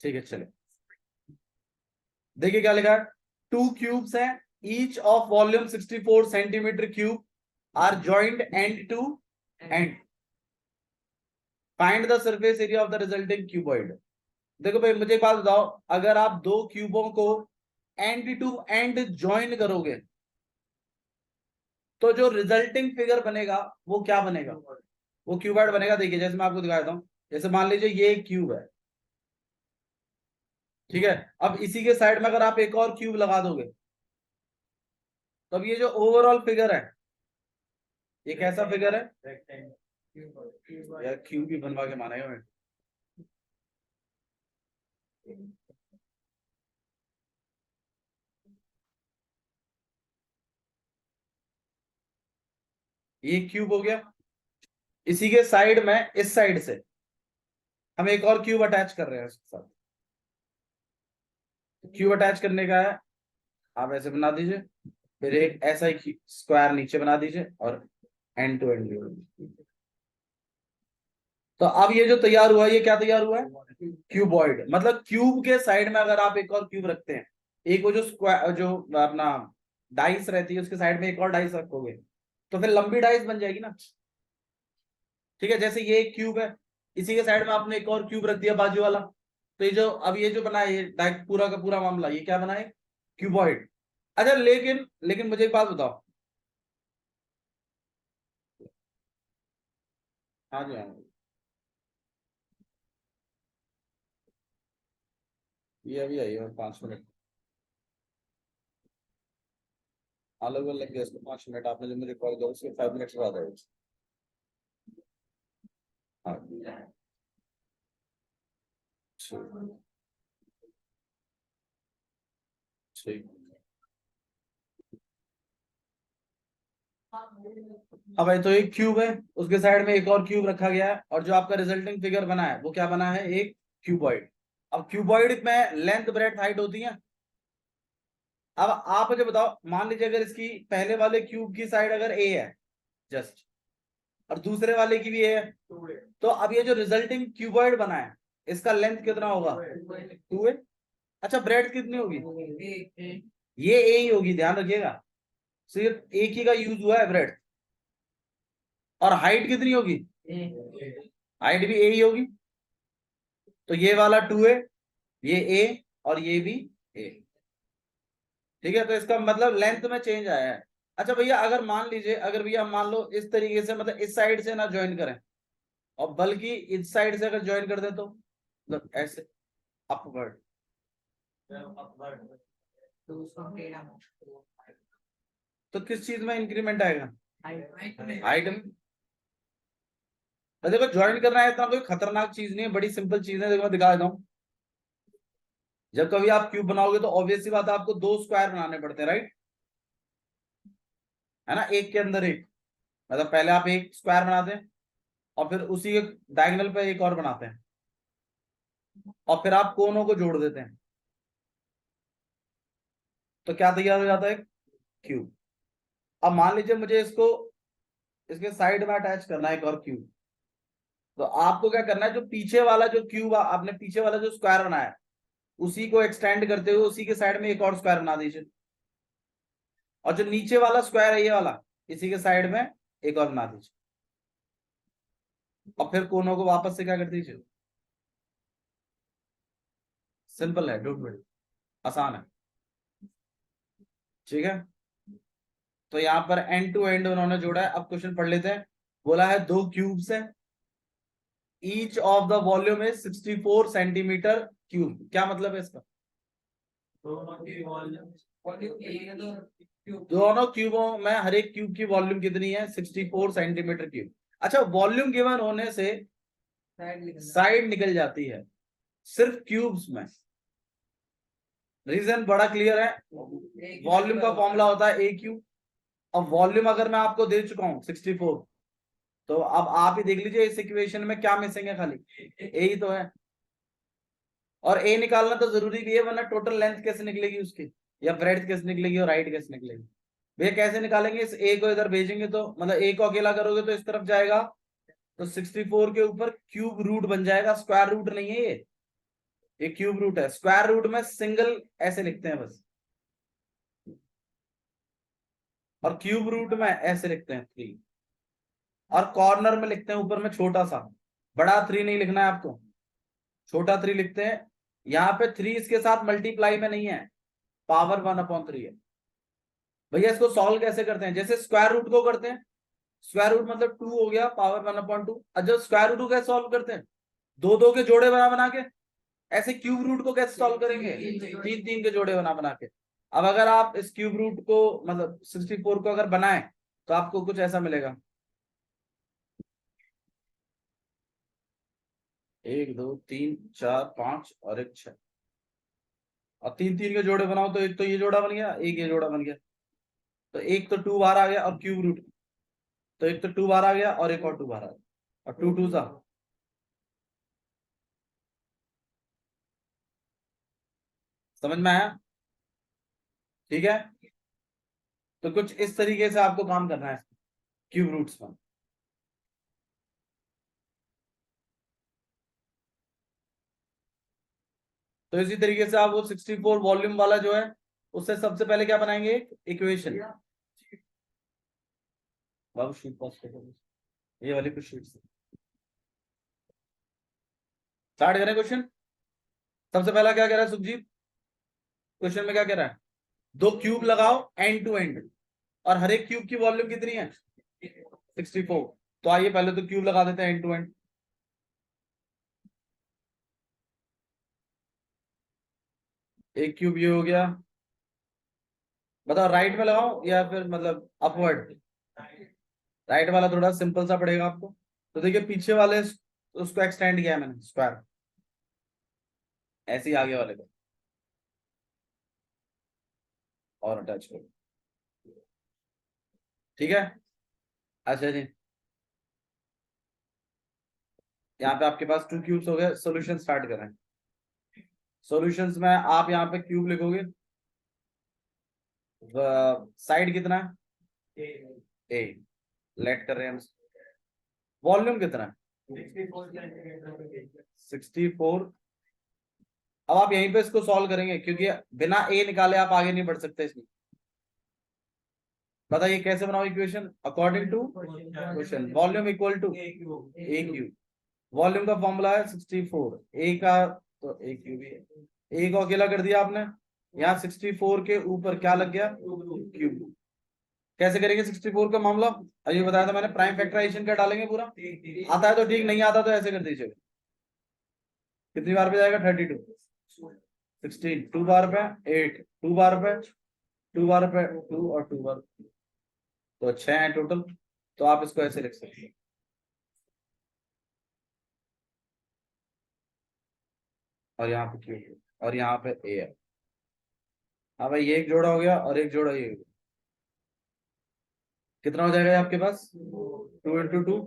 ठीक है चले, देखिए क्या लिखा है। टू क्यूब्स हैं, each of volume 64 centimetre cube are joint end to end. Find the surface area of the resulting cuboid. देखो भाई मुझे एक बात बताओ, अगर आप दो क्यूबों को एंड टू एंड ज्वाइन करोगे तो जो रिजल्टिंग फिगर बनेगा वो क्या बनेगा? वो क्यूबॉइड बनेगा। देखिए जैसे मैं आपको दिखाता हूं, जैसे मान लीजिए ये एक क्यूब है, ठीक है। अब इसी के साइड में अगर आप एक और क्यूब लगा दोगे तो अब ये जो ओवरऑल फिगर है ये कैसा फिगर है? यार क्यूब भी बनवा के मानेगा मैं। ये क्यूब हो गया, इसी के साइड में इस साइड से हम एक और क्यूब अटैच कर रहे हैं इसके साथ। क्यूब अटैच करने का है, आप ऐसे बना दीजिए, फिर एक ऐसा ही स्क्वायर नीचे बना दीजिए और एंड टू एंड। तो अब ये जो तैयार हुआ, ये क्या तैयार हुआ है? क्यूबॉइड। मतलब क्यूब के साइड में अगर आप एक और क्यूब रखते हैं, एक वो जो स्क्वायर जो अपना डाइस रहती है उसके साइड में एक और डाइस रखोगे तो फिर लंबी डाइस बन जाएगी ना। ठीक है, जैसे ये एक क्यूब है, इसी के साइड में आपने एक और क्यूब रख दिया बाजू वाला, तो ये जो अब ये जो बना है ये पूरा का पूरा मामला ये क्या बना है? क्यूबॉइड। अच्छा लेकिन लेकिन मुझे एक बात बताओ। हाँ जी हाँ, ये अभी आई है 5 मिनट। अलग अलग लग गया इसको 5 मिनट, आपने जो मुझे कॉल किया उसके 5 मिनट बाद आए। हाँ ठीक ठीक। अब भाई तो एक क्यूब है, उसके साइड में एक और क्यूब रखा गया है और जो आपका रिजल्टिंग फिगर बना है वो क्या बना है? एक क्यूबॉइड। अब क्यूबॉइड में लेंथ ब्रेड्थ हाइट होती है। अब आप मुझे बताओ, मान लीजिए अगर इसकी पहले वाले क्यूब की साइड अगर ए है जस्ट, और दूसरे वाले की भी ए है, तो अब ये जो रिजल्टिंग क्यूबॉइड बना है इसका लेंथ कितना होगा? 2a। अच्छा ब्रेड्थ कितनी होगी? ये ए ही होगी, ध्यान रखिएगा, सिर्फ एक ही का यूज हुआ है ब्रेड्थ। और हाइट कितनी होगी? हाइट भी ए ही होगी। तो ये वाला 2a, ये ए, और ये भी ए। ठीक है, तो इसका मतलब लेंथ में चेंज आया है। अच्छा भैया अगर मान लीजिए, अगर भैया मान लो इस तरीके से, मतलब इस साइड से ना ज्वाइन करें और बल्कि इस साइड से अगर ज्वाइन कर दें तो मतलब ऐसे अपवर्ड, तो किस चीज में इंक्रीमेंट आएगा? हाइट में। तो देखो ज्वाइन करना है इतना कोई खतरनाक चीज नहीं है, बड़ी सिंपल चीज है। देखो मैं दिखा देता हूँ। जब कभी आप क्यूब बनाओगे तो ऑब्वियस सी बात है आपको दो स्क्वायर बनाने पड़ते हैं, राइट? है ना, एक के अंदर एक। मतलब पहले आप एक स्क्वायर बनाते हैं और फिर उसी के डायगोनल पे एक और बनाते हैं और फिर आप कोनों को जोड़ देते हैं, तो क्या तैयार हो जाता है? क्यूब। अब मान लीजिए मुझे इसको इसके साइड में अटैच करना है एक और क्यूब, तो आपको क्या करना है, जो पीछे वाला जो क्यूब आपने पीछे वाला जो स्क्वायर बनाया है उसी को एक्सटेंड करते हुए उसी के साइड में एक और स्क्वायर बना दीजिए, और जो नीचे वाला स्क्वायर है ये वाला, इसी के साइड में एक और बना दीजिए, और फिर कोनों को वापस से क्या कर दीजिए। सिंपल है, डोंट वरी, आसान है। ठीक है, तो यहाँ पर एंड टू एंड उन्होंने जोड़ा है। अब क्वेश्चन पढ़ लेते हैं। बोला है दो क्यूब्स है, each of the volume is 64 centimetre cube. क्या मतलब है इसका? दोनों क्यूबों में हर एक क्यूब की वॉल्यूम कितनी है? 64 सेंटीमीटर क्यूब। अच्छा वॉल्यूम गिवन होने से साइड निकल जाती है सिर्फ क्यूब्स में। रीजन बड़ा क्लियर है, वॉल्यूम का फॉर्मूला होता है ए क्यूब। अब वॉल्यूम अगर मैं आपको दे चुका हूं 64, तो अब आप ही देख लीजिए इस इक्वेशन में क्या मिसिंग है, खाली ए ही तो है। और ए निकालना तो जरूरी भी है, वरना टोटल लेंथ कैसे निकलेगी उसकी, या ब्रेड्थ कैसे निकलेगी और हाइट कैसे निकलेगी? भैया कैसे निकालेंगे? इस ए को इधर भेजेंगे तो मतलब ए को अकेला करोगे तो इस तरफ जाएगा, तो 64 के ऊपर क्यूब रूट बन जाएगा, स्क्वायर रूट नहीं है ये। ये क्यूब रूट है। स्क्वायर रूट में सिंगल ऐसे लिखते हैं बस, और क्यूब रूट में ऐसे लिखते हैं 3, और कॉर्नर में लिखते हैं ऊपर में छोटा सा, बड़ा 3 नहीं लिखना है आपको, छोटा 3 लिखते हैं। यहाँ पे 3 इसके साथ मल्टीप्लाई में नहीं है, पावर 1/3 है। भैया इसको सॉल्व कैसे करते हैं? जैसे स्क्वायर रूट को करते हैं, स्क्वायर रूट मतलब 2 हो गया, पावर 1/2। और जब स्क्वायर रूट को कैसे सॉल्व करते हैं? 2 के जोड़े बना बना के। ऐसे क्यूब रूट को कैसे सॉल्व करेंगे? 3 के जोड़े बना बना के। अब अगर आप इस क्यूब रूट को मतलब 64 को अगर बनाएं तो आपको कुछ ऐसा मिलेगा, 1 2 3 4 5 और 1 6, और 3 के जोड़े बनाओ तो एक तो ये जोड़ा बन गया, एक ये जोड़ा बन गया, तो एक तो 2 बाहर आ गया, और क्यूब रूट तो एक तो 2 बाहर आ गया और एक और 2 बाहर आ गया, और 2 2 सा। समझ में आया? ठीक है, तो कुछ इस तरीके से आपको काम करना है क्यूब रूट्स में। तो इसी तरीके से आप वो 64 वॉल्यूम वाला जो है, उससे सबसे पहले क्या बनाएंगे? एक इक्वेशन। बाबू शीट पास करो, ये वाली कुछ शीट स्टार्ट करें क्वेश्चन। सबसे पहला क्या कह रहा है सुखजीत? क्वेश्चन में क्या कह रहा है? 2 क्यूब लगाओ एंड टू एंड, और हर एक क्यूब की वॉल्यूम कितनी है? 64। तो आइए पहले तो क्यूब लगा देते हैं एंड टू एंड। एक क्यूब ये हो गया, बताओ राइट में लगाओ या फिर मतलब अपवर्ड? राइट वाला थोड़ा सिंपल सा पड़ेगा आपको। तो देखिए पीछे वाले उसको एक्सटेंड किया है मैंने, स्क्वायर, ऐसे ही आगे वाले को और अटैच करो। ठीक है, अच्छा जी, यहाँ पे आपके पास 2 क्यूब्स हो गए। सॉल्यूशन स्टार्ट करें। सॉल्यूशंस में आप यहाँ पे क्यूब लिखोगे, साइड कितना है? ए। लेट कर रहे हैं हम। वॉल्यूम कितना है? 64। अब आप यहीं पे इसको सॉल्व करेंगे, क्योंकि बिना ए निकाले आप आगे नहीं बढ़ सकते इसमें। बताइए कैसे बनाओ equation according to question. Volume equal to a cube. Volume का फॉर्मूला है 64, ए का तो ए क्यूब ही है। ए को अकेला कर दिया आपने, यहाँ 64 के ऊपर क्या लग गया? क्यूब। कैसे करेंगे 64 का मामला? अभी बताया था मैंने, प्राइम फैक्टराइजेशन का डालेंगे पूरा। आता है तो ठीक, नहीं आता तो ऐसे कर दीजिएगा। कितनी बार पे जाएगा? 32। 16 2 बार पे 8, 2 बार पे 2 बार पे 2 और 2 बार, तो 6 है टोटल। तो आप इसको ऐसे लिख सकते हैं, और यहाँ पे क्यूब और यहाँ पे ए है। हाँ भाई, ये एक जोड़ा हो गया और एक जोड़ा ये हो गया। कितना हो जाएगा आपके पास? 2 × 2,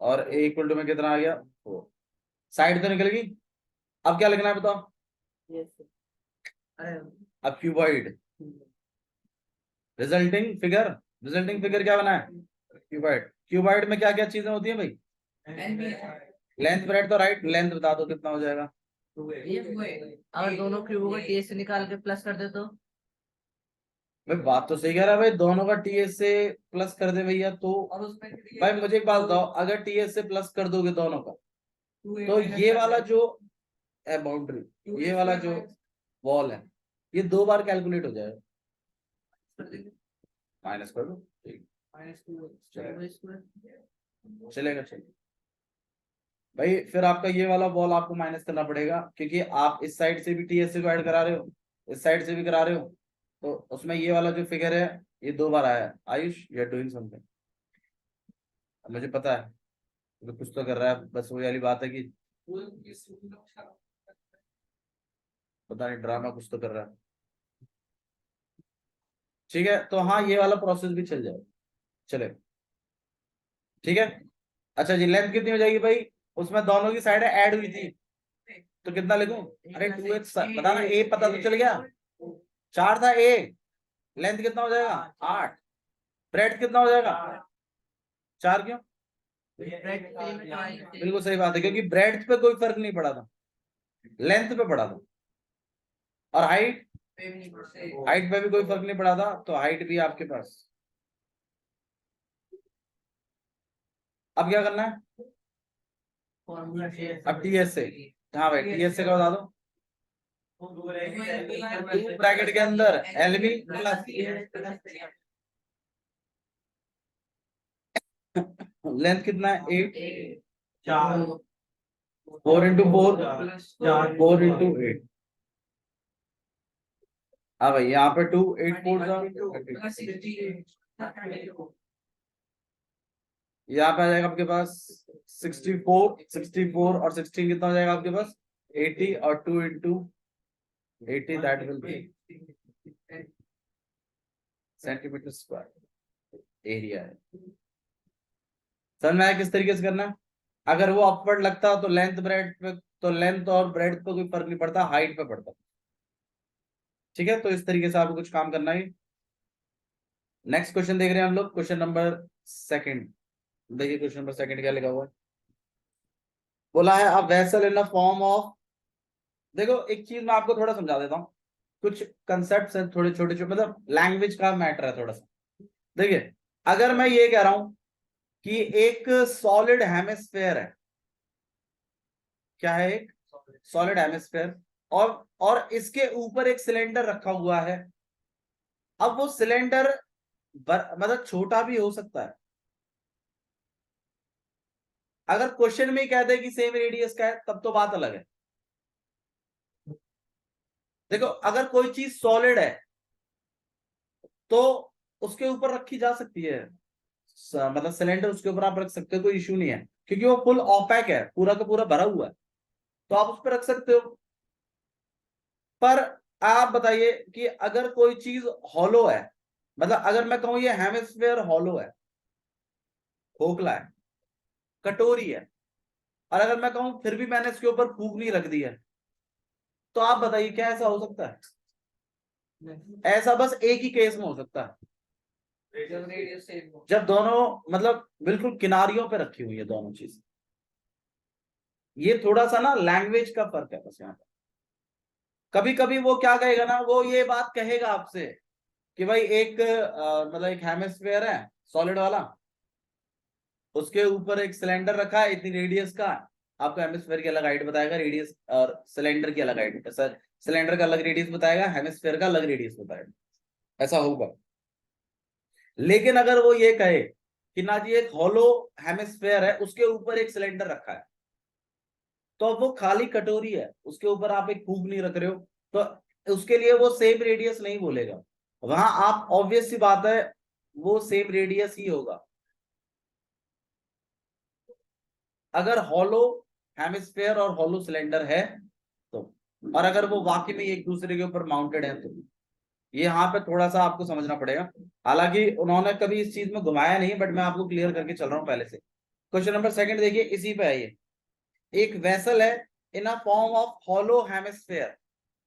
और ए इक्वल टू में कितना आ गया? 4। साइड तो निकल गई। अब क्या लिखना है बताओ? अब क्यूबॉइड रिजल्टिंग फिगर क्या बना है? क्यूबॉइड। क्यूबॉइड में क्या क्या चीजें होती हैं भाई? लेंथ ब्रेड तो राइट, लेंथ बता दो कितना हो जाएगा? अगर दोनों क्यूबों का टीएस से निकाल के प्लस कर दे तो? भाई बात तो सही कह रहा है भाई, दोनों का टीएस से प्लस कर दे भैया तो। और उसमें भाई मुझे एक बात बताओ, अगर टीएस से प्लस कर दोगे दोनों का, तो ये वाला जो बाउंड्री, ये वाला जो वॉल है, ये 2 बार कैलकुलेट हो जाएगा। माइनस कर दो, ठीक, चलेगा चलेगा। भाई फिर आपका ये वाला वॉल आपको माइनस करना पड़ेगा, क्योंकि आप इस साइड से भी टीएस को ऐड करा रहे हो, इस साइड से भी करा रहे हो, तो उसमें ये वाला जो फिगर है ये 2 बार आया है। Ayush you are doing something, मुझे पता है तो कुछ तो कर रहा है, बस वही वाली बात है कि पता नहीं ड्रामा कुछ तो कर रहा है। ठीक है, तो हाँ ये वाला प्रोसेस भी चल जाएगा, चले, ठीक है। अच्छा जी, लेंथ कितनी हो जाएगी भाई? उसमें दोनों की साइड ऐड हुई थी, तो कितना लिखूं? अरे 2x बता ना, ए पता तो चल गया, 4 था ए। लेंथ कितना हो जाएगा? 8। ब्रेड कितना हो जाएगा? 4। क्यों? बिल्कुल सही बात है, क्योंकि ब्रेड पे कोई फर्क नहीं पड़ा था, लेंथ पे पड़ा था, और हाइट पे भी कोई फर्क नहीं पड़ा था, तो हाइट भी आपके पास। अब क्या करना है, फॉर्मूला अब टीएस से। हाँ भाई, टीएस से का बता दो। टू ब्रैकेट के अंदर एलबी प्लस लेंथ कितना है 8, 4 इंटू 4, 4 इंटू 8। हाँ भाई, यहाँ पे 2, 8 4 यहाँ पे आ जाएगा आपके पास 64, 64 और 16 कितना हो जाएगा आपके पास 80, और 2 into 80 that will be centimetre square area है। समझ में आया किस तरीके से करना है। अगर वो अपवर्ड लगता तो लेंथ ब्रेड पे, तो लेंथ और ब्रेड पे कोई फर्क नहीं पड़ता, हाइट पे पड़ता। ठीक है, तो इस तरीके से आपको कुछ काम करना है। नेक्स्ट क्वेश्चन देख रहे हैं हम लोग, क्वेश्चन नंबर सेकंड। देखिए क्वेश्चन नंबर सेकंड क्या लिखा हुआ है। बोला है अ vessel in a form of, देखो एक चीज मैं आपको थोड़ा समझा देता हूँ, कुछ कंसेप्ट हैं थोड़े छोटे छोटे, मतलब लैंग्वेज का मैटर है थोड़ा सा। देखिए, अगर मैं ये कह रहा हूं कि एक सॉलिड हेमिस्फेयर है, क्या है, एक सॉलिड हेमिस्फेयर, और इसके ऊपर एक सिलेंडर रखा हुआ है। अब वो सिलेंडर मतलब छोटा भी हो सकता है। अगर क्वेश्चन में ही कह दे कि सेम रेडियस का है, तब तो बात अलग है। देखो, अगर कोई चीज सॉलिड है तो उसके ऊपर रखी जा सकती है, मतलब सिलेंडर उसके ऊपर आप रख सकते हो, कोई इश्यू नहीं है, क्योंकि वो फुल ऑपैक है, पूरा का पूरा भरा हुआ है, तो आप उस पर रख सकते हो। पर आप बताइए कि अगर कोई चीज हॉलो है, मतलब अगर मैं कहूं ये हेमिस्फेयर हॉलो है, खोखला है, कटोरी है, और अगर मैं कहूं फिर भी मैंने इसके ऊपर फूक नहीं रख दी है, तो आप बताइए क्या ऐसा हो सकता है। ऐसा बस एक ही केस में हो सकता है, जब दोनों मतलब बिल्कुल किनारियों पे रखी हुई है दोनों चीज। ये थोड़ा सा ना लैंग्वेज का फर्क है बस यहाँ पर। कभी कभी वो क्या कहेगा ना, वो ये बात कहेगा आपसे कि भाई एक मतलब एक हेमिस्फेयर है सॉलिड वाला, उसके ऊपर एक सिलेंडर रखा है इतनी रेडियस का। आपको हेमिस्फेयर की अलग हाइट बताएगा, रेडियस और सिलेंडर की अलग हाइट, सर सिलेंडर का अलग रेडियस बताएगा, हेमिस्फेयर का अलग रेडियस बताएगा, ऐसा होगा। लेकिन अगर वो ये कहे कि ना जी एक हॉलो हेमिस्फेयर है, उसके ऊपर एक सिलेंडर रखा है, तो अब वो खाली कटोरी है, उसके ऊपर आप एक फूक नहीं रख रहे हो, तो उसके लिए वो सेम रेडियस नहीं बोलेगा। वहां आप ऑब्वियस सी बात है, वो सेम रेडियस ही होगा। अगर हॉलो हेमिस्फेयर और हॉलो सिलेंडर है तो, और अगर वो वाकई में एक दूसरे के ऊपर माउंटेड है तो, ये यहाँ पे थोड़ा सा आपको समझना पड़ेगा। हालांकि उन्होंने कभी इस चीज में घुमाया नहीं, बट मैं आपको क्लियर करके चल रहा हूँ पहले से। क्वेश्चन नंबर सेकंड देखिए, इसी पे है ये। एक वेसल है in a form of hollow hemisphere.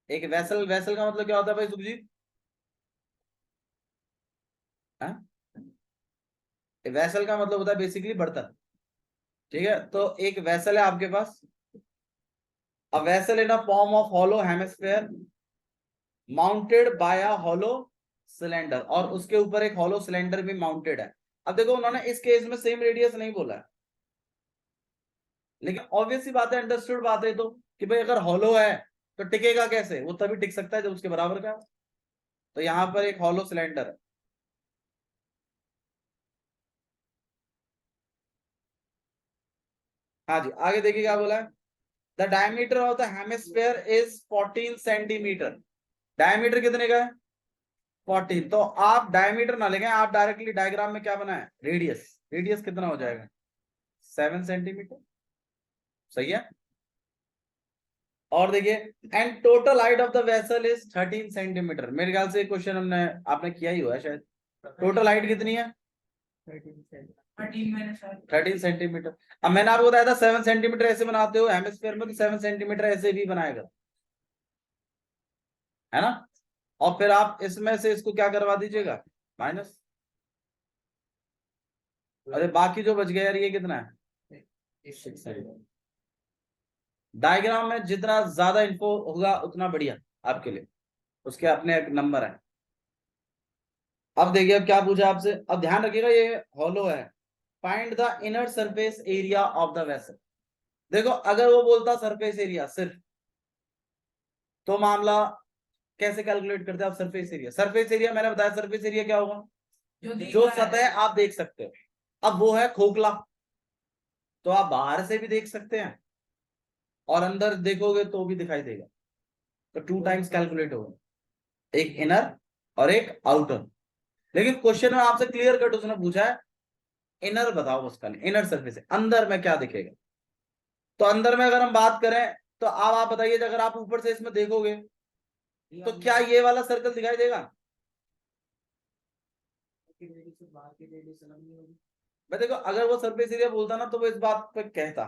एक वेसल, वेसल का मतलब क्या होता है भाई सुखजीत, वेसल का मतलब होता है बेसिकली बर्तन। ठीक है, तो एक वेसल है आपके पास, a vessel in a form of hollow hemisphere mounted by a hollow cylinder, और उसके ऊपर एक हॉलो सिलेंडर भी माउंटेड है। अब देखो, उन्होंने इस केस में सेम रेडियस नहीं बोला है, लेकिन ऑब्वियस सी बात है, अंडरस्टूड बात है तो, कि भाई अगर हॉलो है तो टिकेगा कैसे, वो तभी टिक सकता है जब उसके बराबर का है। तो यहां पर एक हॉलो सिलेंडर है। हाँ जी, आगे देखिए क्या बोला है। The diameter of the hemisphere is 14 centimetre. Diameter कितने का है 14, तो आप डायमीटर ना लेंगे, आप डायरेक्टली डायग्राम में क्या बना है, रेडियस। रेडियस कितना हो जाएगा 7 सेंटीमीटर। सही है। और देखिए, and total height of the vessel is 13 centimetre. मेरे ख्याल से क्वेश्चन हमने आपने किया ही हुआ है शायद। टोटल हाइट कितनी है 13 सेंटीमीटर। अब मैंने आपको बताया था 7 सेंटीमीटर ऐसे बनाते हो हेमिस्फेयर में, तो 7 सेंटीमीटर ऐसे भी बनाएगा, है ना। और फिर आप इसमें से इसको क्या करवा दीजिएगा, माइनस। अरे बाकी जो बच गया यार, ये कितना है 6 सेंटीमीटर। डायग्राम में जितना ज्यादा इन्फो होगा उतना बढ़िया आपके लिए, उसके अपने एक नंबर है। अब देखिए अब क्या पूछा आपसे, अब ध्यान रखिएगा ये हॉलो है। Find the inner surface area of the vessel. देखो अगर वो बोलता सरफेस एरिया सिर्फ, तो मामला कैसे कैलकुलेट करते हैं आप सरफेस एरिया? सरफेस एरिया मैंने बताया, सरफेस एरिया क्या होगा? जो सतह आप देख सकते हो। अब वो है खोखला, तो आप बाहर से भी देख सकते हैं और अंदर देखोगे तो भी दिखाई देगा, तो 2 टाइम्स कैलकुलेट होगा, एक इनर और एक आउटर। लेकिन क्वेश्चन में आपसे क्लियर कट उसने पूछा है इनर बताओ, उसका इनर सरफेस है, अंदर में क्या दिखेगा? तो अंदर में अगर हम बात करें तो अब आप बताइए, अगर आप ऊपर से इसमें देखोगे तो क्या ये वाला सर्कल दिखाई देगा? मैं देखो अगर वो सरफेस एरिया बोलता ना तो वो इस बात पे कहता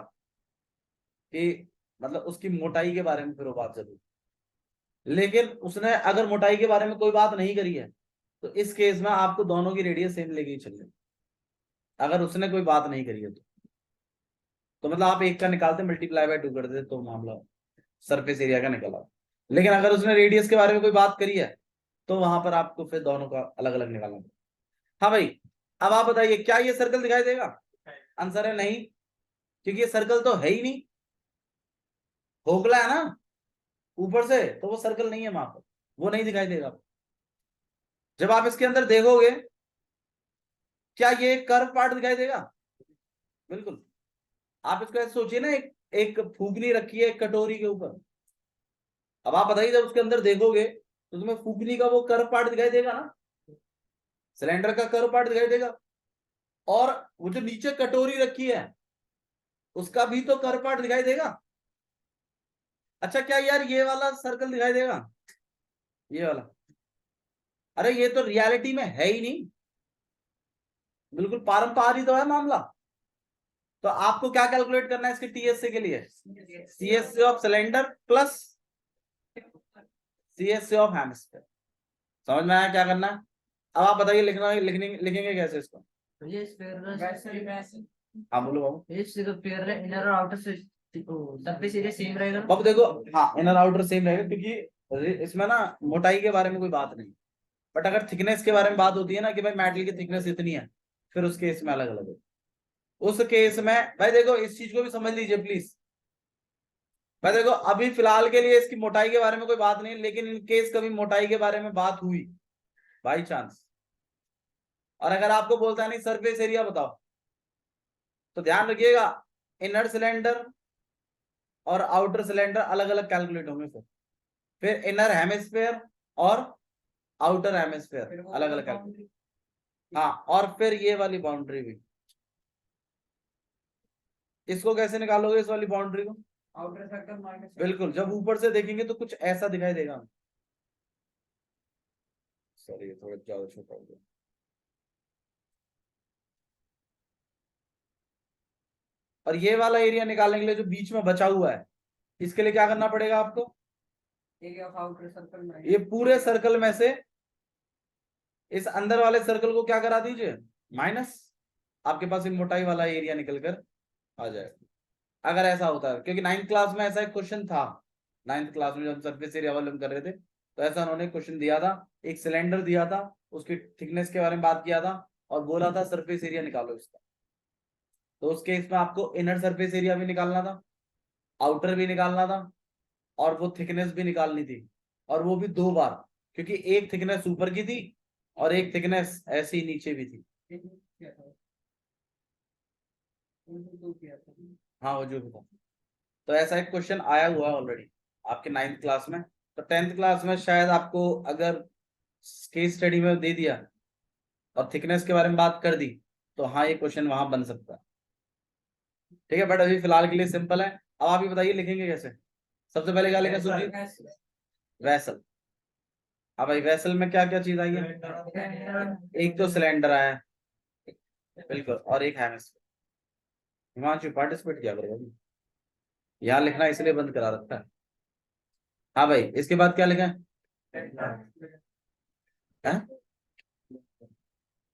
कि मतलब उसकी मोटाई के बारे में फिर वो बात जरूर, लेकिन उसने अगर मोटाई के बारे में कोई बात नहीं करी है तो इस केस में आपको दोनों की रेडियस सेम लेके ही चलनी, अगर उसने कोई बात नहीं करी है तो मतलब आप एक का निकालते मल्टीप्लाई बाय 2 कर देते तो मामला सरफेस एरिया का निकला। लेकिन अगर उसने रेडियस के बारे में कोई बात करी है तो वहां पर आपको फिर दोनों का अलग अलग निकालना पड़ेगा। हाँ भाई, अब आप बताइए क्या ये सर्कल दिखाई देगा? आंसर है नहीं, क्योंकि ये सर्कल तो है ही नहीं, खोखला है ना ऊपर से, तो वो सर्कल नहीं है वहां पर, वो नहीं दिखाई देगा। जब आप इसके अंदर देखोगे क्या ये कर्व पार्ट दिखाई देगा? बिल्कुल। आप इसको ऐसे सोचिए ना, एक फूकनी रखी है एक कटोरी के ऊपर, अब आप बताइए जब उसके अंदर देखोगे तो तुम्हें फूकनी का वो कर्व पार्ट दिखाई देगा ना, सिलेंडर का कर्व पार्ट दिखाई देगा, और वो जो नीचे कटोरी रखी है उसका भी तो कर्व पार्ट दिखाई देगा। अच्छा क्या यार ये वाला सर्कल दिखाई देगा? ये वाला, अरे ये तो रियलिटी में है ही नहीं, बिल्कुल पारंपरिक तो है मामला। तो आपको क्या कैलकुलेट करना है इसके टीएससी के लिए? CSC of cylinder plus CSC of hemisphere. समझ में आया क्या करना है? अब आप बताइए लिखना लिखेंगे कैसे इसको? ये स्क्वायर हाँ बोलो बाबू। ये स्क्वायर है, इनर और आउटर से सरफेस एरिया सेम रहेगा। अब देखो हाँ इनर आउटर सेम रहेगा, क्योंकि इसमें ना मोटाई के बारे में कोई बात नहीं, बट अगर थिकनेस के बारे में बात होती है ना कि भाई मेटल की थिकनेस इतनी है, फिर उस केस में अलग अलग है। उस केस में भाई देखो इस चीज को भी समझ लीजिए प्लीज। भाई देखो अभी फिलहाल के लिए इसकी मोटाई के बारे में कोई बात नहीं, लेकिन इन केस कभी मोटाई के बारे में बात हुई बाई चांस, और अगर आपको बोलता है नहीं सरफेस एरिया बताओ, तो ध्यान रखिएगा इनर सिलेंडर और आउटर सिलेंडर अलग अलग कैलकुलेट होंगे, फिर इनर हेमिस्फेयर और आउटर हेमिस्फेयर अलग अलग कैलकुलेट। हाँ और फिर ये वाली बाउंड्री भी, इसको कैसे निकालोगे इस वाली बाउंड्री को? आउटर सर्कल माइनस, बिल्कुल जब ऊपर से देखेंगे तो कुछ ऐसा दिखाई देगा। सॉरी थोड़ा ज्यादा छोटा हो गया। और ये वाला एरिया निकालने के लिए जो बीच में बचा हुआ है, इसके लिए क्या करना पड़ेगा आपको? ये पूरे सर्कल में से इस अंदर वाले सर्कल को क्या करा दीजिए माइनस, आपके पास ये मोटाई वाला एरिया निकल कर आ जाएगा। अगर ऐसा होता है, क्योंकि 9th क्लास में ऐसा एक क्वेश्चन था, 9th क्लास में जब हम सरफेस एरिया अवलंबन कर रहे थे तो ऐसा उन्होंने क्वेश्चन दिया था, एक सिलेंडर दिया था, उसकी थिकनेस के बारे में बात किया था और बोला था सरफेस एरिया निकालो इसका। तो उस केस में आपको इनर सरफेस एरिया भी निकालना था, आउटर भी निकालना था, और वो थिकनेस भी निकालनी थी, और वो भी 2 बार, क्योंकि एक थिकनेस ऊपर की थी और एक थिकनेस ऐसी नीचे भी थी। हाँ वो जो भी था, तो ऐसा एक क्वेश्चन आया हुआ है ऑलरेडी आपके 9th क्लास में। तो 10th क्लास में शायद आपको अगर केस स्टडी में दे दिया और थिकनेस के बारे में बात कर दी तो हाँ ये क्वेश्चन वहां बन सकता है। ठीक है, बट अभी फिलहाल के लिए सिंपल है। अब आप ये बताइए लिखेंगे कैसे? सबसे पहले क्या लिखा सूर्य? वैसल। अब भाई वैसल में क्या क्या चीज आई है? एक तो सिलेंडर आया है, बिल्कुल, और एक हेमिस्फीयर। हिमांशु पार्टिसिपेट किया करो अभी, यहाँ लिखना इसलिए बंद करा रखा है। हाँ भाई इसके बाद क्या लिखा है?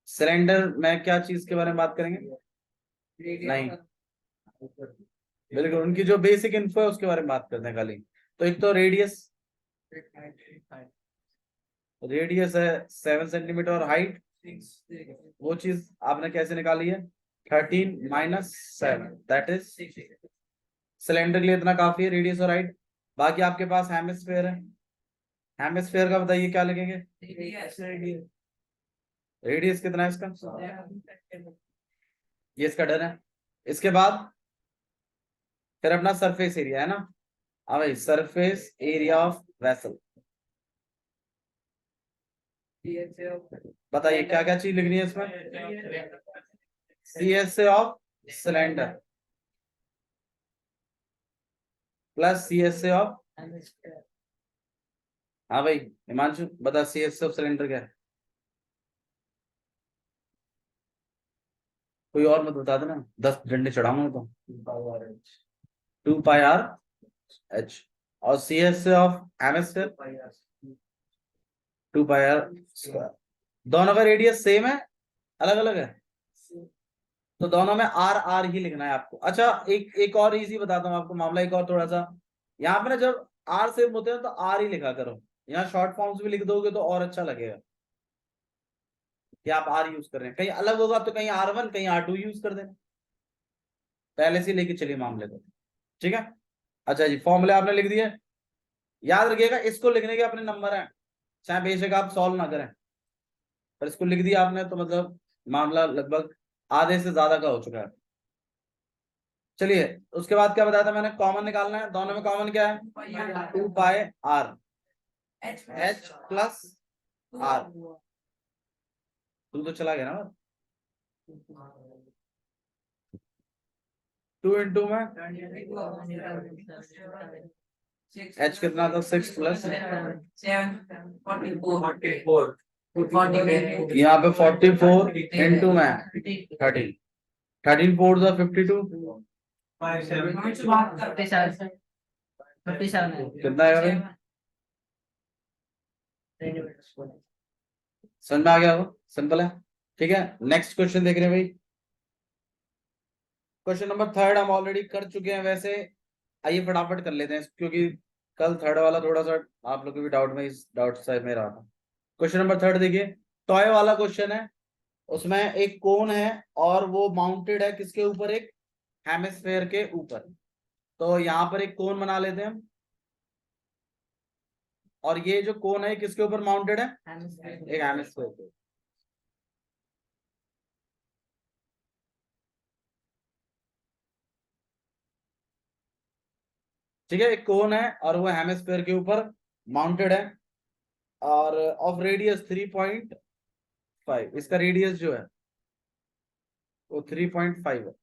सिलेंडर में क्या चीज के बारे में बात करेंगे? नहीं, बिल्कुल, उनकी जो बेसिक इन्फो है उसके बारे में बात करते हैं खाली। तो एक तो रेडियस है 7 सेंटीमीटर और हाइट, वो चीज आपने कैसे निकाली है? 13 माइनस 7 दैट इज सिलेंडर के लिए इतना काफी है, रेडियस और हाइट। बाकी आपके पास हेमिस्फेयर है, हेमिस्फेयर का बताइए क्या लगेंगे? रेडियस कितना है इसका? ये इसका डन है। इसके बाद फिर अपना सरफेस एरिया है ना। हाँ भाई, सरफेस एरिया ऑफ वेसल। बताइए क्या क्या चीज लिखनी है इसमें? CSA of cylinder plus CSA of, हाँ भाई हिमांशु बता, CSA ऑफ सिलेंडर क्या है? कोई और मत बता देना, 10 डंडे चढ़ाऊंगा तो। 2πr/h। और CSA ऑफ हेमिस्फीयर 2πr²। दोनों का रेडियस सेम है, अलग अलग है? तो दोनों में R ही लिखना है आपको। अच्छा, एक और इजी बताता हूँ आपको मामला, एक और थोड़ा सा। यहाँ पे ना जब R सेम होते हैं तो R ही लिखा करो। यहाँ शॉर्ट फॉर्म्स भी लिख दोगे तो और अच्छा लगेगा कि आप R यूज कर रहे हैं। कहीं अलग होगा तो कहीं R1 कहीं R2 यूज कर देना। पहले से लेके चलिए मामले को, ठीक है? अच्छा जी, फॉर्मूले आपने लिख दिए। याद रखिएगा, इसको लिखने के अपने नंबर हैं, चाहे बेशक आप सॉल्व ना करें, पर इसको लिख दिया आपने तो मतलब मामला लगभग आधे से ज्यादा का हो चुका है। चलिए, उसके बाद क्या बताया था मैंने? कॉमन निकालना है। दोनों में कॉमन क्या है? 2πr। H plus R। तू तो चला गया ना, 2 इंटू में H कितना था? 6 प्लस यहाँ पे 44 इंटू में 13। 13 4 था 52। कितना आएगा भाई? समझ में आ गया? वो सिंपल है, ठीक है। नेक्स्ट क्वेश्चन देख रहे हैं भाई। क्वेश्चन नंबर 3 हम ऑलरेडी कर चुके हैं वैसे। आइए फटाफट कर लेते हैं, क्योंकि कल 3 वाला थोड़ा सा आप लोग को भी डाउट में, इस डाउट से में रहा था। क्वेश्चन नंबर 3 देखिए, टॉय वाला क्वेश्चन है। उसमें एक कोन है और वो माउंटेड है किसके ऊपर? एक हेमिस्फेयर के ऊपर। तो यहाँ पर एक कोन बना लेते हैं हम, और ये जो कोन है किसके ऊपर माउंटेड है? एक हेमिस्फेयर पे। ठीक है, एक कोन है और वो हेमिस्फेयर के ऊपर माउंटेड है, और ऑफ रेडियस 3.5। इसका रेडियस जो है वो 3.5 है,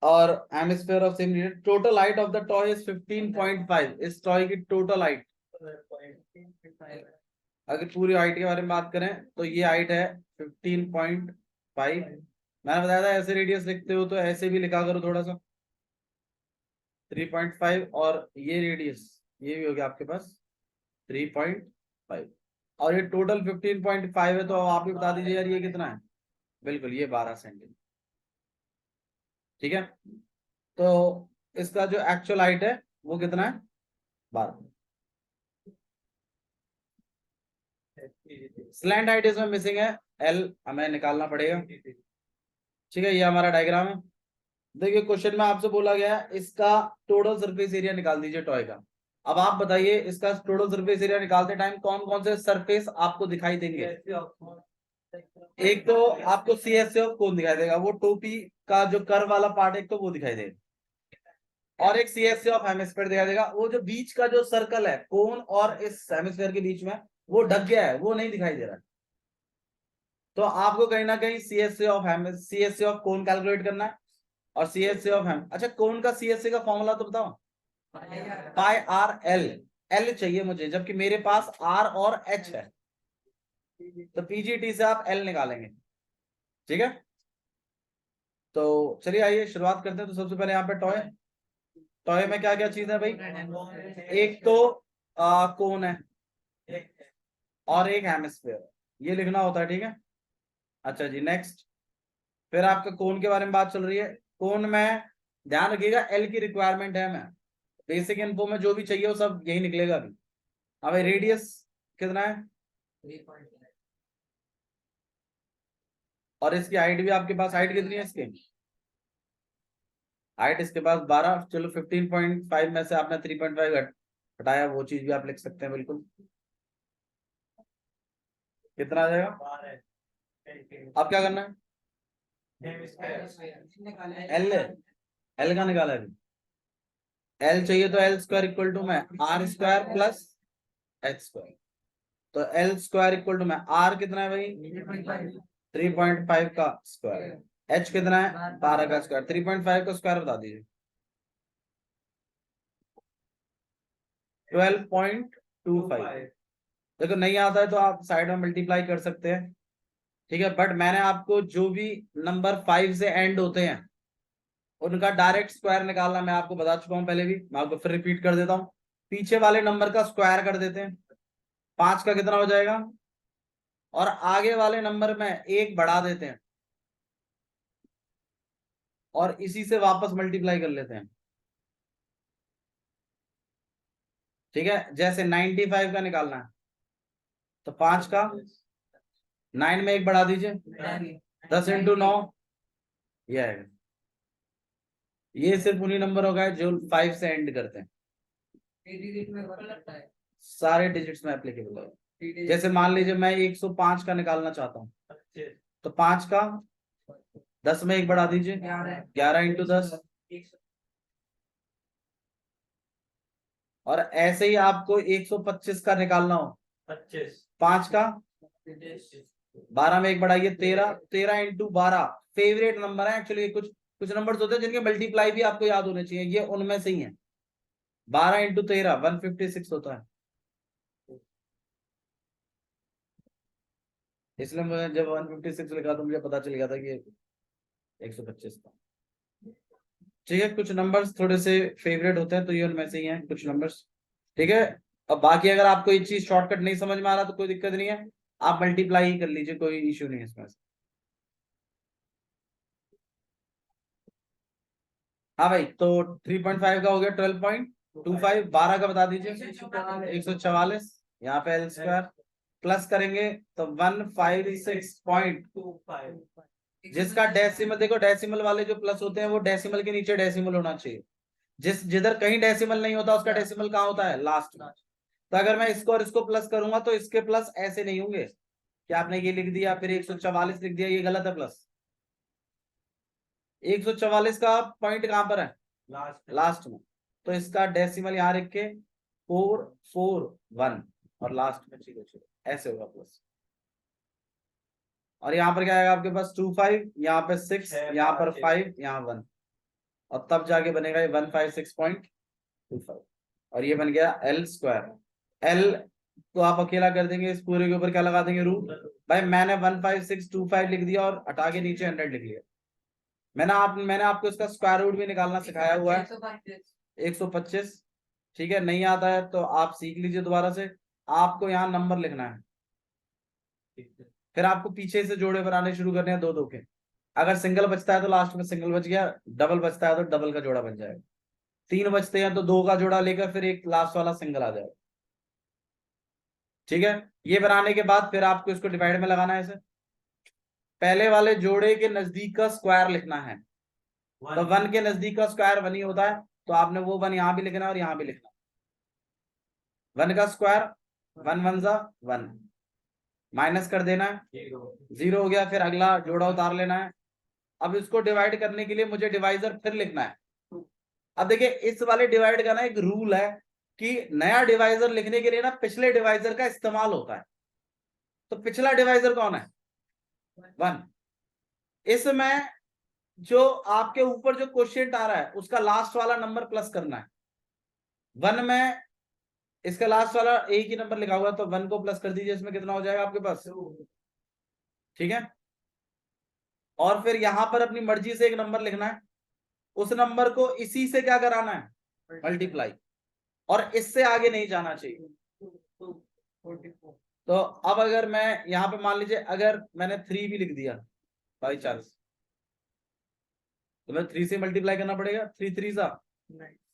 और hemisphere of same radius. Total height of the toy is 15.5। इस टॉय की टोटल हाइट, अगर पूरी हाइट के बारे में बात करें तो ये हाइट है 15.5। मैंने बताया था ऐसे रेडियस लिखते हो तो ऐसे भी लिखा करो थोड़ा सा, 3.5, और ये रेडियस ये भी हो गया आपके पास 3.5, और ये टोटल 15.5 है। तो आप ही बता दीजिए यार ये कितना है? बिल्कुल, ये 12 सेंटीमीटर। ठीक है, तो इसका जो एक्चुअल हाइट है वो कितना है? 12। स्लैंट हाइट इसमें मिसिंग है, L हमें निकालना पड़ेगा। ठीक है, ये हमारा डायग्राम है। देखिए, क्वेश्चन में आपसे बोला गया है इसका टोटल सरफेस एरिया निकाल दीजिए टॉय का। अब आप बताइए, इसका टोटल सरफेस एरिया निकालते टाइम कौन कौन से सरफेस आपको दिखाई देंगे? एक तो आपको CSA कौन दिखाई देगा? वो टोपी का जो कर्व वाला पार्ट है, एक तो वो दिखाई देगा, और एक CSA ऑफ हेमिस्फीयर दिखाई देगा। वो जो बीच का जो सर्कल है कोन और इस हेमिस्फीयर के बीच में, वो ढक गया है, वो नहीं दिखाई दे रहा है। तो आपको कहीं ना कहीं CSA ऑफ कोन कैलकुलेट करना है, और CSA ऑफ हेम। अच्छा, कोन का CSA का फॉर्मूला तो बताओ। πr/l। L चाहिए मुझे, जबकि मेरे पास R और H है, तो PGT से आप L निकालेंगे। ठीक है, तो चलिए आइए शुरुआत करते हैं। तो सबसे पहले यहाँ पे टॉय, टॉय में क्या क्या चीज है भाई? एक तो कोन है और एक हेमिस्फीयर, ये लिखना होता है। ठीक है, अच्छा जी, नेक्स्ट। फिर आपका कोन के बारे में बात चल रही है। कोन में ध्यान रखिएगा एल की रिक्वायरमेंट है, मैं बेसिक इन्फो में जो भी चाहिए वो सब यही निकलेगा अभी। अब रेडियस कितना है 3.5 और इसकी हाइट भी आपके पास, हाइट कितनी है इसकी, हाइट इसके पास 12, चलो 15.5 में से आपने 3.5 हटाया, वो चीज भी आप लिख सकते हैं बिल्कुल। कितना आ जाएगा, अब क्या करना है, एल, एल का निकाला है, एल चाहिए तो एल स्क्वायर इक्वल टू में r square plus h square, तो एल स्क्वायर इक्वल टू में आर कितना है भाई 3.5 का स्क्वायर, एच कितना है 12 का स्क्वायर, 3.5 का स्क्वायर बता दीजिए 12.25। देखो नहीं आता है तो आप साइड में मल्टीप्लाई कर सकते हैं, ठीक है, बट मैंने आपको जो भी नंबर 5 से एंड होते हैं उनका डायरेक्ट स्क्वायर निकालना मैं आपको बता चुका हूं पहले भी, मैं आपको फिर रिपीट कर देता हूं। पीछे वाले नंबर का स्क्वायर कर देते हैं, 5 का कितना हो जाएगा, और आगे वाले नंबर में एक बढ़ा देते हैं और इसी से वापस मल्टीप्लाई कर लेते हैं, ठीक है। जैसे 95 का निकालना है तो 5 का 9 में एक बढ़ा दीजिए, 10 इंटू 9, ये आएगा। ये सिर्फ उन्हीं नंबर हो गए जो 5 से एंड करते हैं, सारे डिजिट्स में एप्लीकेबल है। जैसे मान लीजिए मैं 105 का निकालना चाहता हूँ, तो 5 का 10 में एक बढ़ा दीजिए, 11 इंटू 10, और ऐसे ही आपको 125 का निकालना हो, 5 का 12 में एक बढ़ाइए, 13, 13 इंटू 12 फेवरेट नंबर है एक्चुअली। कुछ कुछ नंबर्स होते हैं जिनके मल्टीप्लाई भी आपको याद होने चाहिए, ये उनमें से ही है। 12 इंटू 13 156 होता है, इसलिए मैं जब 156 लिखा तो मुझे पता चल गया था कि 125 का, ठीक है। कुछ नंबर्स थोड़े से फेवरेट होते हैं तो ये उनमें से ही हैं कुछ नंबर्स, ठीक है। अब बाकी अगर आपको ये चीज शॉर्टकट नहीं समझ में आ रहा तो कोई दिक्कत नहीं है, आप मल्टीप्लाई ही कर लीजिए, कोई इश्यू नहीं है इसमें। हाँ भाई, तो 3.5 का हो गया 12.25, 12 का बता दीजिए 144, यहाँ पे एल स्क्वायर प्लस करेंगे तो 156.25, जिसका डेसिमल, देखो डेसिमल वाले जो प्लस होते हैं वो डेसिमल के नीचे डेसिमल होना चाहिए, जिधर कहीं डेसिमल नहीं होता उसका डेसिमल कहाँ होता है, लास्ट में। तो अगर मैं इसको और इसको प्लस करूंगा तो इसके प्लस ऐसे नहीं होंगे कि आपने ये लिख दिया फिर 144 लिख दिया, ये गलत है। प्लस 144 का पॉइंट कहां पर है, लास्ट में, तो इसका डेसिमल यहाँ रख के 441 और लास्ट में 00, ऐसे होगा प्लस। और यहाँ पर क्या आएगा आपके पास 25, यहाँ पे 6, यहाँ पर 5, यहाँ 1, और तब जाके बनेगा ये 156.25, और ये बन गया एल स्क्वायर। एल तो आप अकेला कर देंगे, इस पूरे के ऊपर क्या लगा देंगे, रूट। भाई मैंने 15625 लिख दिया और हटा के नीचे 100 लिख लिया। मैंने आपको इसका स्क्वायर रूट भी निकालना सिखाया हुआ है, 125, ठीक है। नहीं आता है तो आप सीख लीजिए दोबारा से। आपको यहाँ नंबर लिखना है, फिर आपको पीछे से जोड़े बनाने शुरू करने हैं दो दो के। अगर सिंगल बचता है तो लास्ट में सिंगल बच गया, डबल बचता है तो डबल का जोड़ा बन जाएगा, 3 बचते हैं तो 2 का जोड़ा लेकर फिर एक लास्ट वाला सिंगल आ जाएगा, ठीक है। ये बनाने के बाद फिर आपको इसको डिवाइड में लगाना है ऐसे, पहले वाले जोड़े के नजदीक का स्क्वायर लिखना है, तो 1 के नजदीक का स्क्वायर 1 ही होता है, तो आपने वो 1 यहाँ भी लिखना है और यहाँ भी लिखना। 1 का स्क्वायर 1 1 जा 1, माइनस कर देना है, 0 हो गया, फिर अगला जोड़ा उतार लेना है। अब इसको डिवाइड करने के लिए मुझे डिवाइजर फिर लिखना है। अब देखिए इस वाले डिवाइड का ना एक रूल है कि नया डिवाइजर लिखने के लिए ना पिछले डिवाइजर का इस्तेमाल होता है, तो पिछला डिवाइजर कौन है, 1। इसमें जो आपके ऊपर जो क्वेश्चन आ रहा है उसका लास्ट वाला नंबर प्लस करना है। 1 में इसका लास्ट वाला एक ही नंबर लिखा हुआ है, तो 1 को प्लस कर दीजिए, इसमें कितना हो जाएगा आपके पास, ठीक है। और फिर यहां पर अपनी मर्जी से एक नंबर लिखना है, उस नंबर को इसी से क्या कराना है, मल्टीप्लाई, और इससे आगे नहीं जाना चाहिए। तो अब अगर मैं यहाँ पे मान लीजिए अगर मैंने 3 भी लिख दिया बाई चांस, तो मैं 3 से मल्टीप्लाई करना पड़ेगा, 3 3 सा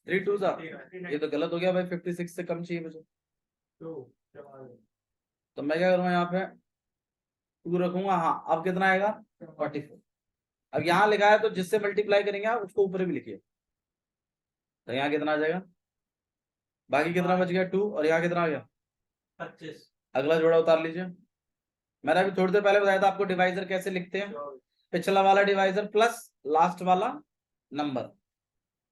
3 2 सा, ये तो गलत हो गया भाई, 56 से कम चाहिए मुझे। तो मैं क्या करूँगा यहाँ पे 2 रखूंगा। हाँ अब कितना आएगा 44। अब यहाँ लिखा है तो जिससे मल्टीप्लाई करेंगे आप उसको ऊपर भी लिखिए। तो यहाँ कितना आ जाएगा, बाकी कितना बच गया 2, और यहाँ कितना आ गया 25। अगला जोड़ा उतार लीजिए। मैंने अभी थोड़ी देर पहले बताया था आपको डिवाइजर कैसे लिखते हैं, पिछला वाला डिवाइजर प्लस लास्ट वाला नंबर।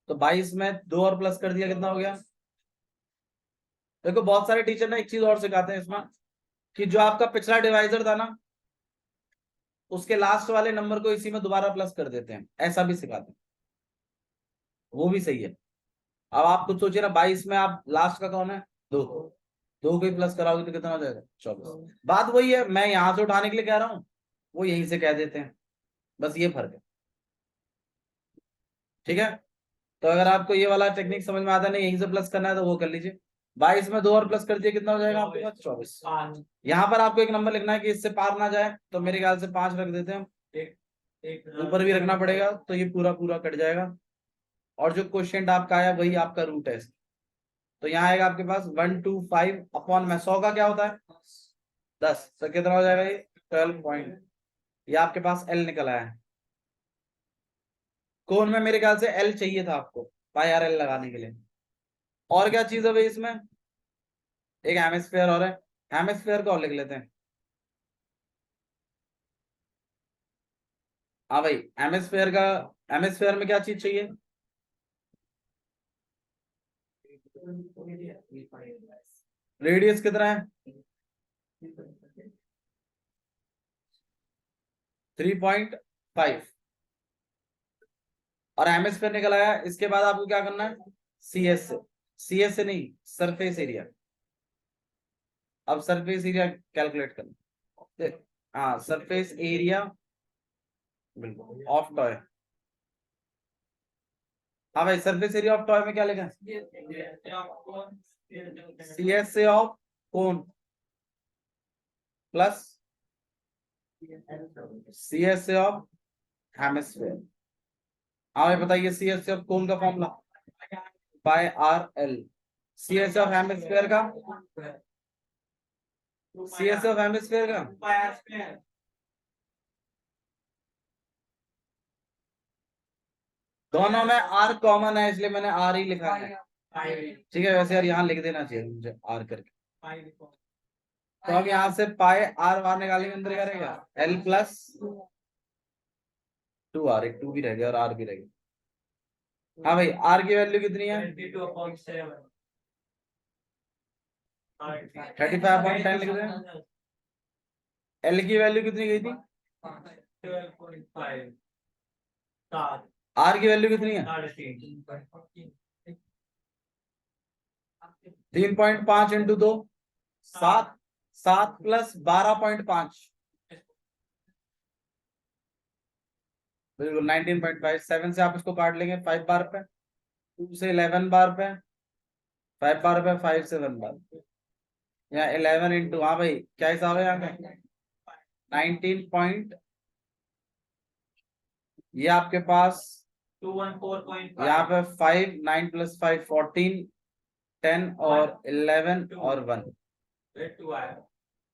तो 22 में 2 और प्लस कर दिया, कितना हो गया। देखो बहुत सारे टीचर ना एक चीज और सिखाते हैं इसमें, कि जो आपका पिछला डिवाइजर था ना उसके लास्ट वाले नंबर को इसी में दोबारा प्लस कर देते हैं, ऐसा भी सिखाते हैं, वो भी सही है। अब आप कुछ सोचिए ना, 22 में आप लास्ट का कौन है 2, 2 को ही प्लस कराओगे तो कितना हो जाएगा 24। बात वही है, मैं यहां से उठाने के लिए कह रहा हूँ, वो यहीं से कह देते हैं, बस ये फर्क है। ठीक है, तो अगर आपको ये वाला टेक्निक समझ में आता नहीं यहीं से प्लस करना है तो वो कर लीजिए। 22 में 2 और प्लस कर दिए, कितना हो जाएगा आपके पास 24। यहाँ पर आपको एक नंबर लिखना है कि इससे पार ना जाए, तो मेरे ख्याल से 5 रख देते हैं, ऊपर भी रखना पड़ेगा, तो ये पूरा पूरा कट जाएगा। और जो क्वेश्चन आपका आया वही आपका रूट है। तो यहाँ आएगा आपके पास 125 अपॉन में 100 का क्या होता है 10, तो कितना हो जाएगा ये 12 पॉइंट। ये आपके पास एल निकल आया है। कोण में मेरे ख्याल से एल चाहिए था आपको पाई आर एल लगाने के लिए। और क्या चीज है भाई इसमें, एक हेमिस्फीयर और है, हेमिस्फीयर को और लिख लेते हैं। हाँ भाई हेमिस्फीयर का, हेमिस्फीयर में क्या चीज चाहिए, रेडियस कितना है 3.5, और हेमिस्फीयर निकल आया। इसके बाद आपको क्या करना है सी एस से नहीं सरफेस एरिया। अब सरफेस एरिया कैलकुलेट करना, हाँ सरफेस एरिया बिल्कुल ऑफ टॉय। हाँ भाई सरफेस एरिया ऑफ टॉय में क्या लिखा है सी एस से of cone plus C S से ऑफ हेमिस्फीयर। हाँ भाई बताइए सी एस से ऑफ कोन का formula pi r L, C S of hemisphere का, सी एस ऑफ हेमिस्फीयर का दोनों में आर कॉमन है इसलिए मैंने आर ही लिखा है। ठीक है, वैसे यार यहाँ लिख देना चाहिए मुझे आर करके। तो अब यहाँ से पाए आर बाहर निकालेंगे, अंदर क्या रहेगा एल प्लस 2 आर, एक 2 भी रह गया और आर भी रह गया। हाँ भाई आर की वैल्यू कितनी है 35.10 लिख दें। एल की वैल्यू कितनी गई थी आर की वैल्यू कितनी है 3.5 इंटू 2 7, 7 प्लस 12.5 बिल्कुल 19.5। 7 से आप इसको काट लेंगे 5 बार पे, 2 से 11 बार पे, 5 बार पे, 5 से 1 बार, यहाँ 11 इंटू, हाँ भाई क्या हिसाब है यहाँ पे 19 पॉइंट, ये आपके पास 214.5, यहाँ पे 5 9 प्लस 5 14 10 और 11 और 1।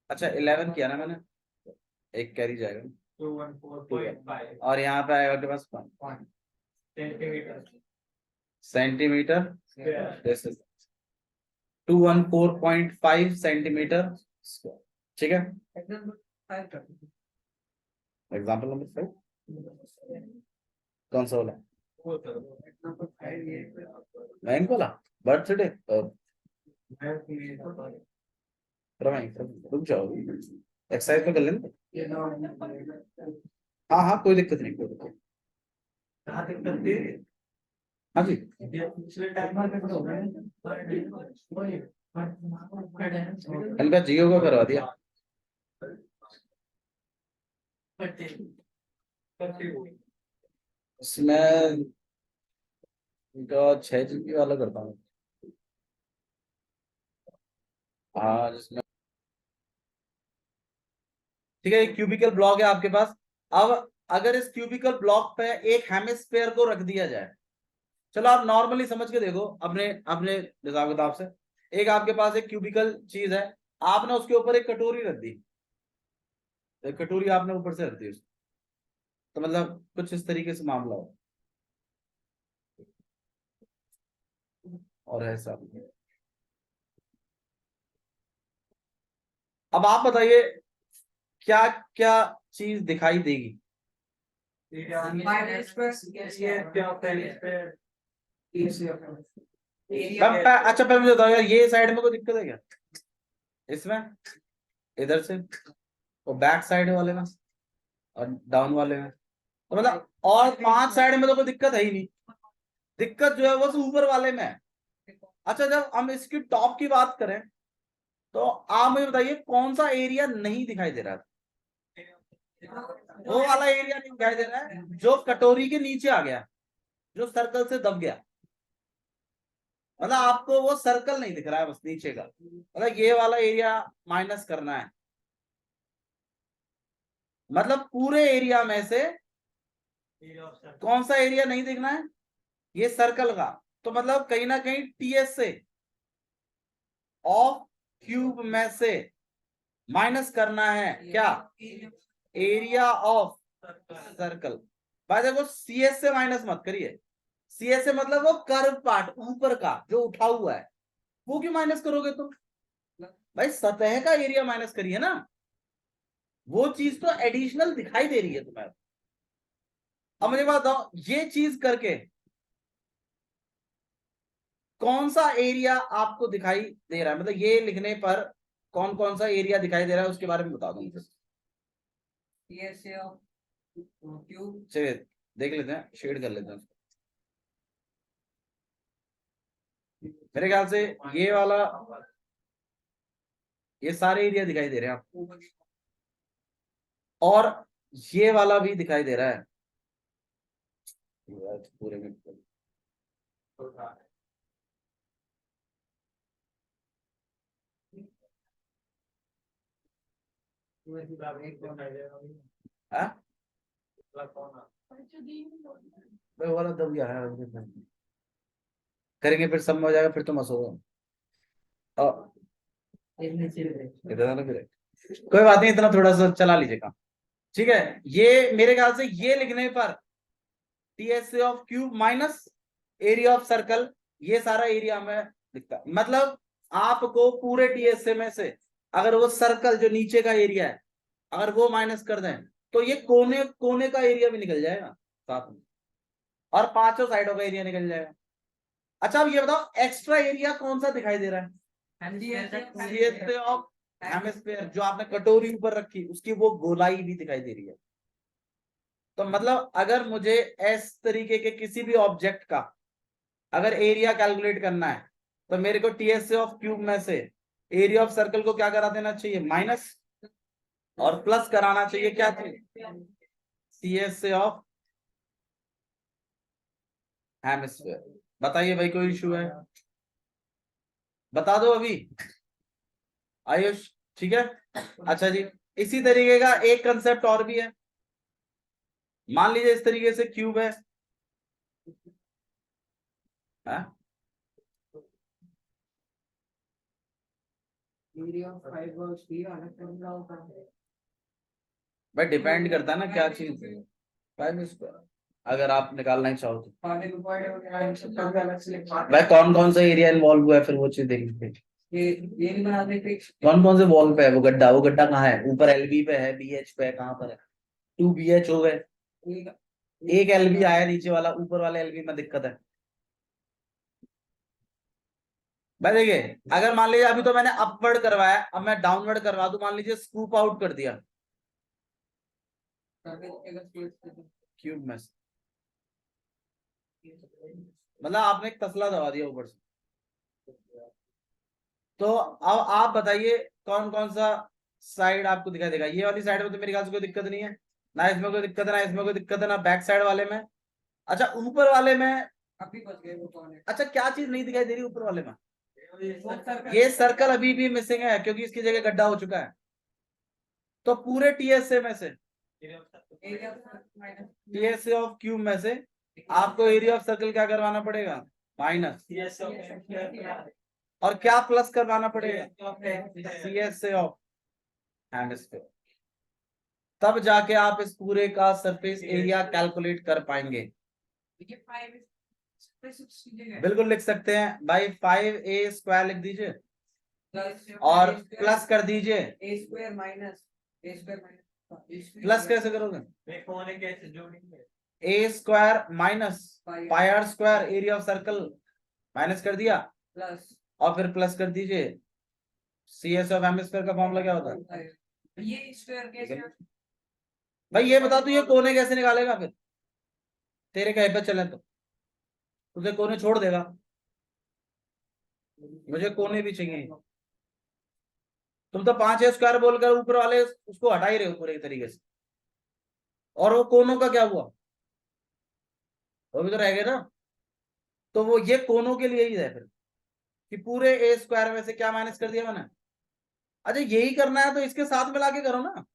अच्छा 11 किया ना मैंने, एक कैरी जाएगा 214.5, और यहाँ पे आएगा आपके पास सेंटीमीटर 214.5 सेंटीमीटर स्क्वायर। ठीक है, एग्जाम्पल नंबर 5 कौन सा वाला बैंक वाला बर्थडे, रुक जाओ एक्सरसाइज में कर लेंगे। हाँ हाँ कोई दिक्कत नहीं, कोई दिक्कत। हाँ जी इनका जियो को करवा दिया, इसमें इनका 6 GB वाला करता हूँ। हाँ जिसमें ठीक है, एक क्यूबिकल ब्लॉक है आपके पास। अब अगर इस क्यूबिकल ब्लॉक पे एक हेमिस्फीयर को रख दिया जाए, चलो आप नॉर्मली समझ के देखो अपने अपने हिसाब किताब से, एक आपके पास एक क्यूबिकल चीज है, आपने उसके ऊपर एक कटोरी रख दी, एक कटोरी आपने ऊपर से रख दी उसको, तो मतलब कुछ इस तरीके से मामला हो और ऐसा। अब आप बताइए क्या क्या चीज दिखाई देगी? अच्छा पहले मुझे बताओ यार, ये साइड में कोई दिक्कत है क्या इसमें, इधर से, वो बैक साइड वाले में और डाउन वाले में, तो मतलब और 5 साइड में तो कोई दिक्कत है ही नहीं, दिक्कत जो है वो ऊपर वाले में है। अच्छा जब हम इसकी टॉप की बात करें तो आप मुझे बताइए कौन सा एरिया नहीं दिखाई दे रहा है? वो वाला एरिया नहीं दिखाई दे रहा है जो कटोरी के नीचे आ गया, जो सर्कल से दब गया, मतलब आपको वो सर्कल नहीं दिख रहा है बस नीचे का, मतलब ये वाला एरिया माइनस करना है, मतलब पूरे एरिया में से कौन सा एरिया नहीं दिखना है? ये सर्कल का, तो मतलब कहीं ना कहीं टीएस से ऑफ क्यूब में से माइनस करना है क्या? Area of circle. भाई देखो सीएस से माइनस मत करिए, सीएस से मतलब वो कर्व पार्ट ऊपर का जो उठा हुआ है, वो क्यों माइनस करोगे तुम? भाई सतह का एरिया माइनस करिए ना, वो चीज तो एडिशनल दिखाई दे रही है तुम्हें। अब मुझे बताओ ये चीज करके कौन सा एरिया आपको दिखाई दे रहा है, मतलब ये लिखने पर कौन कौन सा एरिया दिखाई दे रहा है उसके बारे में बता दो मुझे। चलिए देख लेते हैं, शेड कर लेते हैं उसको। मेरे ख्याल से ये वाला, ये सारे एरिया दिखाई दे रहे हैं आपको, और ये वाला भी दिखाई दे रहा है पूरे में। हाँ? भाई वाला दब गया है, करेंगे फिर सब में हो जाएगा, फिर तो मसोगा इतना ना फिर, कोई बात नहीं, इतना थोड़ा सा चला लीजिए काम। ठीक है, ये मेरे ख्याल से ये लिखने पर TSA of cube minus area of circle, ये सारा एरिया हमें दिखता है, मतलब आपको पूरे टीएसए में से अगर वो सर्कल जो नीचे का एरिया है अगर वो माइनस कर दें तो ये कोने कोने का एरिया भी निकल जाएगा साथ में, और पांचों साइडों का एरिया निकल जाएगा। अच्छा अब ये बताओ एक्स्ट्रा एरिया कौन सा दिखाई दे रहा है? ऑफ हेमिस्फीयर, जो आपने कटोरी ऊपर रखी उसकी वो गोलाई भी दिखाई दे रही है। तो मतलब अगर मुझे इस तरीके के किसी भी ऑब्जेक्ट का अगर एरिया कैलकुलेट करना है तो मेरे को टीएसए ऑफ क्यूब में से एरिया ऑफ सर्कल को क्या करा देना चाहिए? माइनस, और प्लस कराना चाहिए क्या चाहिए? CSA of hemisphere. बताइए भाई कोई इशू है? बता दो अभी आयुष, ठीक है। अच्छा जी, इसी तरीके का एक कंसेप्ट और भी है, मान लीजिए इस तरीके से क्यूब है, हाँ? भाई डिपेंड करता है ना क्या चीज है, अगर आप निकालना ही चाहो तो भाई कौन कौन सा एरिया इन्वॉल्व हुआ है फिर वो चीज देखनी। कौन कौन से वॉल पे है वो गड्ढा कहाँ है? ऊपर एलबी पे है, बीएच पे है, कहाँ पर है? 2 BH हो गए, एक एलबी आया नीचे वाला, ऊपर वाले एलबी में दिक्कत है। भाई देखिए अगर मान लीजिए अभी तो मैंने अपवर्ड करवाया, अब मैं डाउनवर्ड करवा दूं, मान लीजिए स्कूप आउट कर दिया क्यूब में से, मतलब आपने एक तसला दबा दिया ऊपर से, तो अब आप बताइए कौन कौन सा साइड आपको दिखाई देगा? ये वाली साइड में तो मेरे ख्याल से कोई दिक्कत नहीं है, ना इसमें कोई दिक्कत है, ना इसमें कोई दिक्कत है, ना बैक साइड वाले में। अच्छा ऊपर वाले में, अच्छा क्या चीज नहीं दिखाई दे रही ऊपर वाले में? ये सर्कल अभी भी मिसिंग है क्योंकि इसकी जगह गड्ढा हो चुका है। तो पूरे टीएसए में से टीएसए ऑफ क्यूब में से आपको एरिया ऑफ सर्कल क्या करवाना पड़ेगा, माइनस, और क्या प्लस करवाना पड़ेगा, सीएसए ऑफ हेमिस्फीयर। तब जाके आप इस पूरे का सरफेस एरिया कैलकुलेट कर पाएंगे। बिल्कुल लिख सकते हैं भाई, 5a² लिख दीजिए और प्लस कर दीजिए। प्लस कैसे करोगे, a² minus πr² area of circle minus कर दिया और फिर प्लस कर दीजिए। CS ऑफ हेमिस्फीयर का फॉर्मूला क्या होता है, भाई ये बता तू ये कोने कैसे निकालेगा, फिर तेरे कहे पे चले तो तुझे कोने छोड़ देगा, मुझे कोने भी चाहिए। तुम तो 5a² बोलकर ऊपर वाले उसको हटा ही रहे हो पूरे तरीके से, और वो कोनों का क्या हुआ, वो भी तो रह गया ना। तो वो ये कोनों के लिए ही है फिर, कि पूरे a² में से क्या माइनस कर दिया मैंने। अच्छा यही करना है तो इसके साथ मिला के करो ना।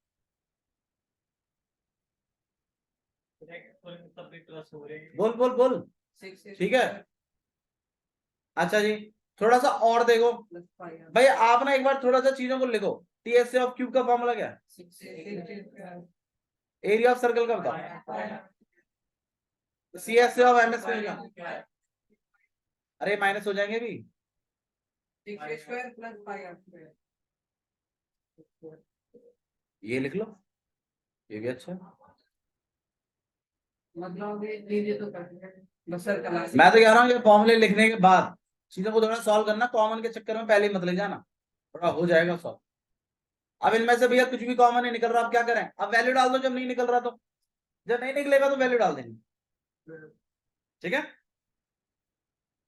बोल बोल बोल, ठीक है। अच्छा जी थोड़ा सा और देखो भाई, आप ना एक बार थोड़ा सा चीजों को लिखो। टीएसए ऑफ क्यूब का फॉर्मूला क्या है, एरिया ऑफ सर्कल का बताओ, सीएसए ऑफ हेमिस्फीयर का, अरे माइनस हो जाएंगे भी, ये लिख लो, ये भी अच्छा है। मतलब मैं तो कह रहा हूँ ये फॉर्मूले लिखने के बाद चीजों को थोड़ा सॉल्व करना, कॉमन के चक्कर में पहले ही मत ले जाना, थोड़ा हो जाएगा सॉल्व। अब इनमें से भैया कुछ भी कॉमन नहीं निकल रहा, अब क्या करें, अब वैल्यू डाल दो, जब नहीं निकल रहा तो, जब नहीं निकलेगा तो वैल्यू डाल देंगे, ठीक है।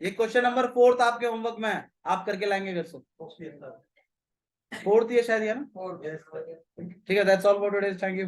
ये क्वेश्चन नंबर 4 आपके होमवर्क में है, आप करके लाएंगे घर से, 4 ये शायद, है ना, ठीक है। That's all for today, thank you.